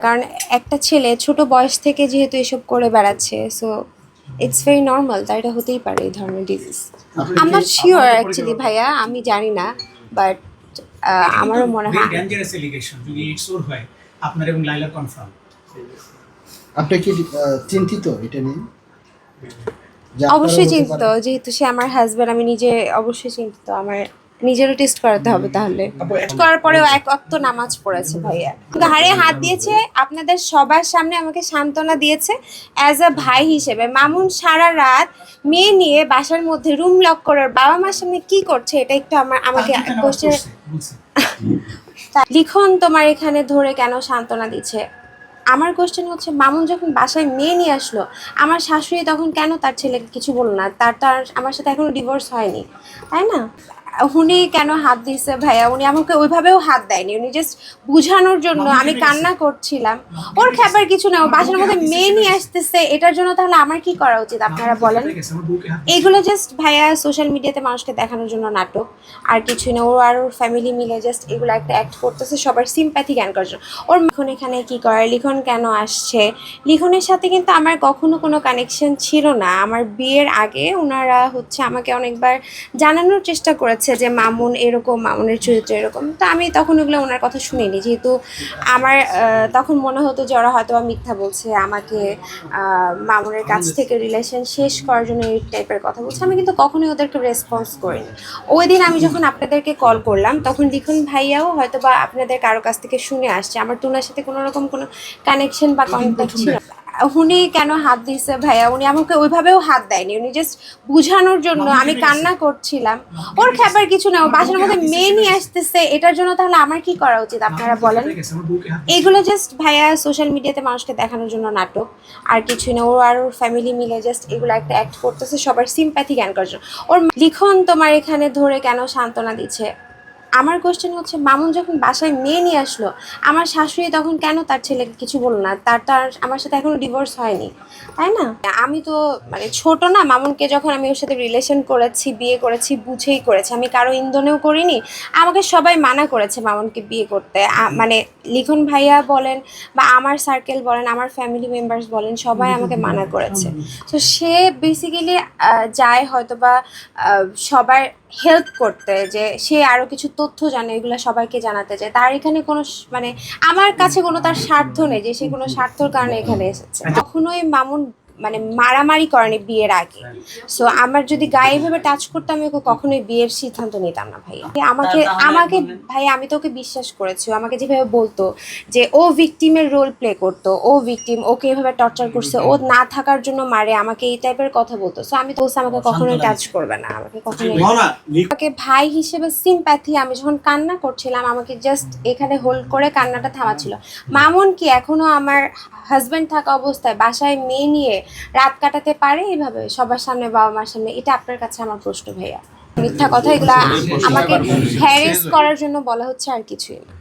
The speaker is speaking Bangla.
কারণ একটা ছেলে ছোট বয়স থেকে যেহেতু এসব করে বেড়াচ্ছে, সো ইটস ভেরি নর্মাল, তাই এটা হতেই পারে এই ধরনের disease. I am not sure actually ভাইয়া, আমি জানি না, বাট আমারও মনে হয় ডেঞ্জারাস এলিগেশন যদি ইটস ওর হয় আপনার এবং লাইলা কনফার্ম। আপনি কি চিন্তিত এটা নিয়ে? অবশ্যই চিন্তিত, যেহেতু সে আমার হাজব্যান্ড, আমি নিজে অবশ্যই চিন্তিত। আমার নিজেরও টেস্ট করাতে হবে। তাহলে টেস্ট করার পরেও এক ওয়াক্ত নামাজ পড়েছে ভাইয়া, ঘাড়ে হাত দিয়েছে, আপনাদের সবার সামনে আমাকে সান্ত্বনা দিয়েছে অ্যাজ আ ভাই হিসেবে। মামুন সারা রাত মেয়ে নিয়ে বাসার মধ্যে রুম লক করে বাবা মার সামনে কি করছে, এটা একটু আমাকে কোশ্চেন। লিখন তোমার এখানে ধরে কেন সান্ত্বনা দিচ্ছে? আমার কোশ্চেন হচ্ছে, মামুন যখন বাসায় মেয়ে নিয়ে আসলো, আমার শাশুড়ি তখন কেন তার ছেলেকে কিছু বললো না? তার আমার সাথে এখনো ডিভোর্স হয়নি, তাই না? উনি কেন হাত দিচ্ছে ভাইয়া? উনি আমাকে ওইভাবেও হাত দেয়নি, উনি জাস্ট বুঝানোর জন্য। আমি কান্না করছিলাম, ওর খ্যাপার কিছু না, ও বাসার মধ্যে মেয়ে নিয়ে আসতেছে, এটার জন্য তাহলে আমার কি করা উচিত আপনারা বলেন? এগুলো জাস্ট ভাইয়া সোশ্যাল মিডিয়াতে মানুষকে দেখানোর জন্য নাটক, আর কিছুই না। ও আর ওর ফ্যামিলি মিলে জাস্ট এগুলো একটা অ্যাক্ট করতেছে সবার সিম্প্যাথি জ্ঞান করার জন্য। ওর লিখন এখানে কি করে, লিখন কেন আসছে? লিখনের সাথে কিন্তু আমার কখনো কোনো কানেকশন ছিল না। আমার বিয়ের আগে ওনারা হচ্ছে আমাকে অনেকবার জানানোর চেষ্টা করেছে যে মামুন এরকম, মামুনের চরিত্র এরকম। তো আমি তখন ওগুলো ওনার কথা শুনিনি, যেহেতু আমার তখন মনে হতো যে ওরা হয়তো মিথ্যা বলছে, আমাকে মামুনের কাছ থেকে রিলেশন শেষ করার জন্য এই টাইপের কথা বলছে। আমি কিন্তু কখনোই ওদেরকে রেসপন্স করিনি। ওই দিন আমি যখন আপনাদেরকে কল করলাম, তখন লিখন ভাইয়াও হয়তো বা আপনাদের কারো কাছ থেকে শুনে আসছে। আমার টুনার সাথে কোনো রকম কোনো কানেকশন বা কন্ট্যাক্ট ছিল। উনি কেন হাত দিচ্ছে ভাইয়া? উনি আমাকে ওইভাবেও হাত দেয়নি, উনি জাস্ট বুঝানোর জন্য। আমি কান্না করছিলাম, ওর খ্যাপার কিছু না, ও বাসার মধ্যে মেয়ে নিয়ে আসতেছে, এটার জন্য তাহলে আমার কি করা উচিত আপনারা বলেন? এগুলো জাস্ট ভাইয়া সোশ্যাল মিডিয়াতে মানুষকে দেখানোর জন্য নাটক, আর কিছুই না। ও আর ওর ফ্যামিলি মিলে জাস্ট এগুলো একটা অ্যাক্ট করতেছে সবার সিম্প্যাথি জ্ঞান করার জন্য। ওর লিখন তোমার এখানে ধরে কেন সান্ত্বনা দিচ্ছে? আমার কোশ্চেন হচ্ছে, মামুন যখন বাসায় মেয়ে নিয়ে আসলো, আমার শাশুড়ি তখন কেন তার ছেলেকে কিছু বললো না? তার আমার সাথে এখনো ডিভোর্স হয়নি, তাই না? আমি তো মানে ছোট না, মামুনকে যখন আমি ওর সাথে রিলেশন করেছি, বিয়ে করেছি, বুঝেই করেছি, আমি কারো ইন্ধনেও করিনি। আমাকে সবাই মানা করেছে মামুনকে বিয়ে করতে, মানে লিখন ভাইয়া বলেন বা আমার সার্কেল বলেন, আমার ফ্যামিলি মেম্বার্স বলেন, সবাই আমাকে মানা করেছে। তো সে বেসিক্যালি যায় হয়তো বা সবার হেল্প করতে, যে সে আরও কিছু তথ্য জানে, এগুলো সবাইকে জানাতে চায়। তার এখানে কোনো মানে আমার কাছে কোনো তার স্বার্থ নেই যে সে কোনো স্বার্থর কারণে এখানে এসেছে। কখনোই মামুন মানে মারামারি করেনি বিয়ের আগে। সো আমার যদি গায়ে এভাবে টাচ করতাম, আমি ওকে কখনোই বিয়ের সিদ্ধান্ত নিতাম না ভাইয়া। আমাকে ভাই, আমি তো ওকে বিশ্বাস করেছি। আমাকে যেভাবে বলতো যে ও ভিকটিমের রোল প্লে করতো, ও ভিকটিম, ওকে এভাবে টর্চার করছে, ও না থাকার জন্য মারে, আমাকে এই টাইপের কথা বলতো। সো আমি তো আমাকে কখনোই টাচ করবে না, আমাকে কখনোই। আমাকে ভাই হিসেবে সিম্প্যাথি, আমি যখন কান্না করছিলাম আমাকে জাস্ট এখানে হোল্ড করে কান্নাটা থামাচ্ছিল। মামুন কি এখনো আমার হাজব্যান্ড থাকা অবস্থায় বাসায় মেয়ে নিয়ে রাত কাটাতে পারে এইভাবে সবার সামনে, বাবা মার সামনে? এটা আপনার কাছে আমার প্রশ্ন ভাইয়া। মিথ্যা কথা, এগুলা আমাকে হ্যারেস করার জন্য বলা হচ্ছে, আর কিছুই না।